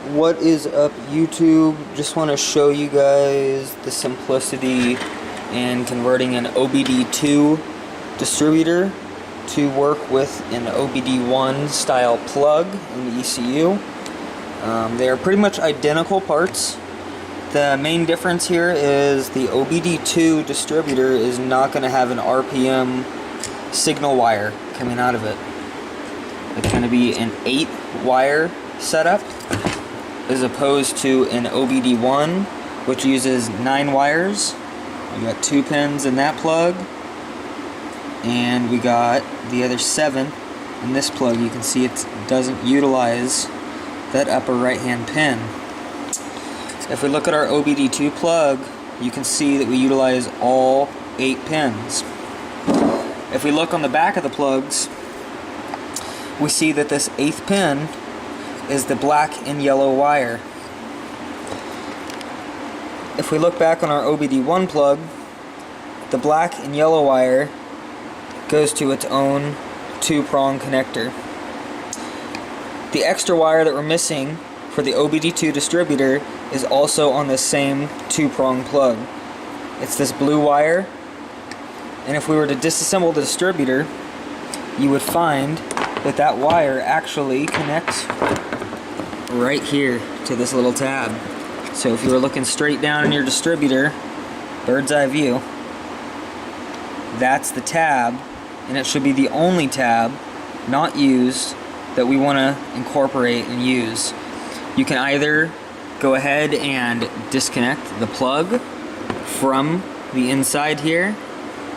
What is up, YouTube? Just want to show you guys the simplicity in converting an OBD2 distributor to work with an OBD1 style plug in the ECU. They are pretty much identical parts. The main difference here is the OBD2 distributor is not going to have an RPM signal wire coming out of it. It's going to be an 8-wire setup, as opposed to an OBD1, which uses 9 wires. We got 2 pins in that plug, and we got the other 7 in this plug. You can see it doesn't utilize that upper right hand pin. If we look at our OBD2 plug, you can see that we utilize all 8 pins. If we look on the back of the plugs, we see that this 8th pin is the black and yellow wire. If we look back on our OBD1 plug, the black and yellow wire goes to its own 2-prong connector. The extra wire that we're missing for the OBD2 distributor is also on the same 2-prong plug. It's this blue wire, and if we were to disassemble the distributor, you would find that that wire actually connects right here to this little tab. So if you were looking straight down in your distributor, bird's eye view, that's the tab, and it should be the only tab not used that we want to incorporate and use. You can either go ahead and disconnect the plug from the inside here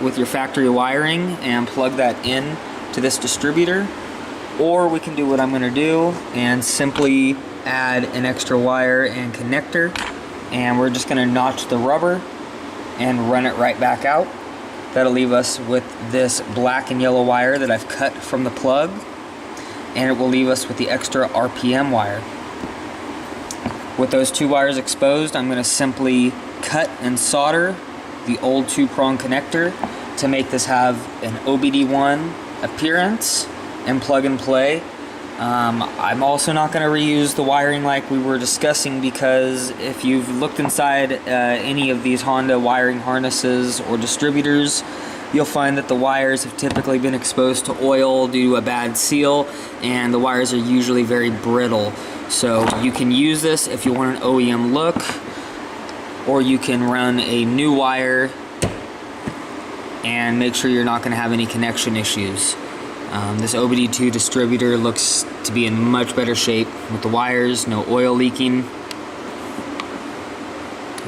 with your factory wiring and plug that in to this distributor, or we can do what I'm going to do and simply add an extra wire and connector, and we're just going to notch the rubber and run it right back out. That'll leave us with this black and yellow wire that I've cut from the plug, and it will leave us with the extra RPM wire. With those 2 wires exposed, I'm going to simply cut and solder the old 2-prong connector to make this have an OBD1 appearance and plug and play. I'm also not going to reuse the wiring like we were discussing, because if you've looked inside any of these Honda wiring harnesses or distributors, you'll find that the wires have typically been exposed to oil due to a bad seal, and the wires are usually very brittle. So you can use this if you want an OEM look, or you can run a new wire and make sure you're not going to have any connection issues. This OBD2 distributor looks to be in much better shape with the wires, no oil leaking.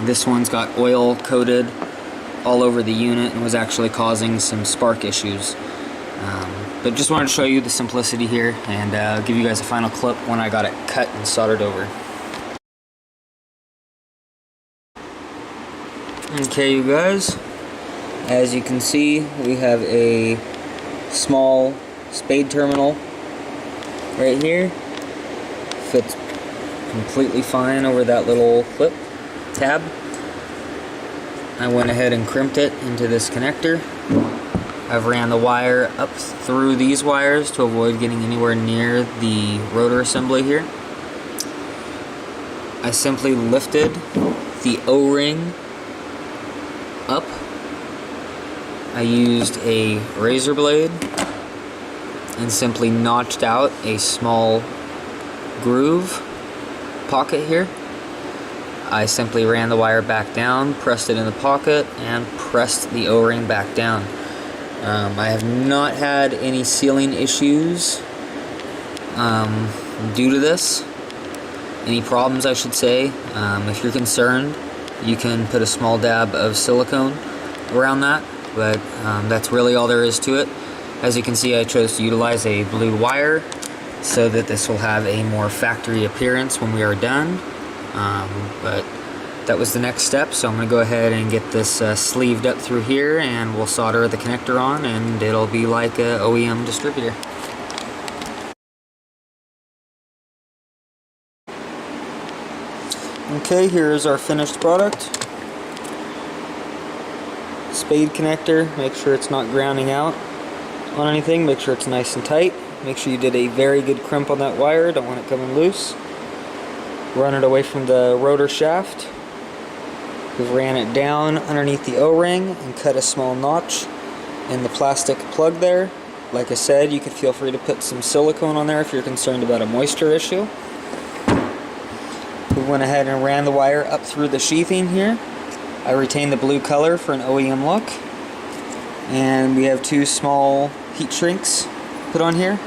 This one's got oil coated all over the unit and was actually causing some spark issues. But just wanted to show you the simplicity here and give you guys a final clip when I got it cut and soldered over. Okay, you guys, as you can see, we have a small spade terminal right here. Fits completely fine over that little clip tab. I went ahead and crimped it into this connector. I've ran the wire up through these wires to avoid getting anywhere near the rotor assembly here. I simply lifted the O-ring up. I used a razor blade and simply notched out a small groove pocket here. I simply ran the wire back down, pressed it in the pocket, and pressed the O-ring back down. I have not had any sealing issues due to this. Any problems, I should say. If you're concerned, you can put a small dab of silicone around that, but that's really all there is to it. As you can see, I chose to utilize a blue wire so that this will have a more factory appearance when we are done. But that was the next step, so I'm going to go ahead and get this sleeved up through here, and we'll solder the connector on, and it'll be like a OEM distributor. Okay, here is our finished product. Spade connector, make sure it's not grounding out on anything, make sure it's nice and tight. Make sure you did a very good crimp on that wire, don't want it coming loose. run it away from the rotor shaft. We've ran it down underneath the O-ring and cut a small notch in the plastic plug there. Like I said, you could feel free to put some silicone on there if you're concerned about a moisture issue. We went ahead and ran the wire up through the sheathing here. I retained the blue color for an OEM look. And we have two small heat shrinks put on here.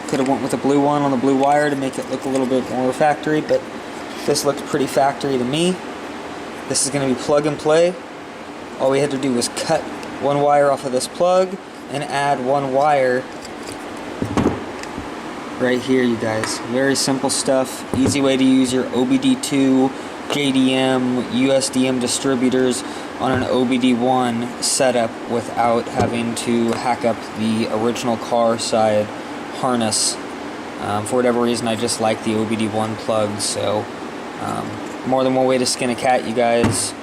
Could have went with a blue one on the blue wire to make it look a little bit more factory, but this looked pretty factory to me. This is going to be plug and play. All we had to do was cut one wire off of this plug and add one wire right here, you guys. Very simple stuff. Easy way to use your OBD2, JDM, USDM distributors on an OBD1 setup without having to hack up the original car side harness. For whatever reason, I just like the OBD1 plug, so more than one way to skin a cat, you guys.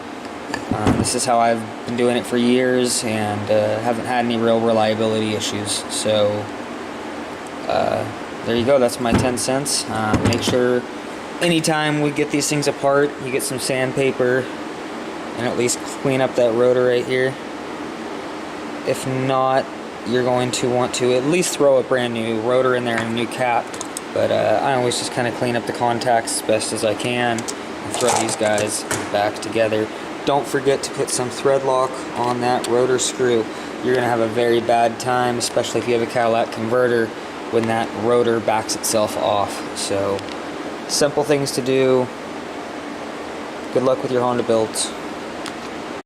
This is how I've been doing it for years and haven't had any real reliability issues. So there you go, that's my 10 cents. Make sure anytime we get these things apart, you get some sandpaper and at least clean up that rotor right here. If not, you're going to want to at least throw a brand new rotor in there and a new cap. But I always just kind of clean up the contacts as best as I can and throw these guys back together. Don't forget to put some thread lock on that rotor screw. You're going to have a very bad time, especially if you have a Cadillac converter, when that rotor backs itself off. So, simple things to do. Good luck with your Honda builds.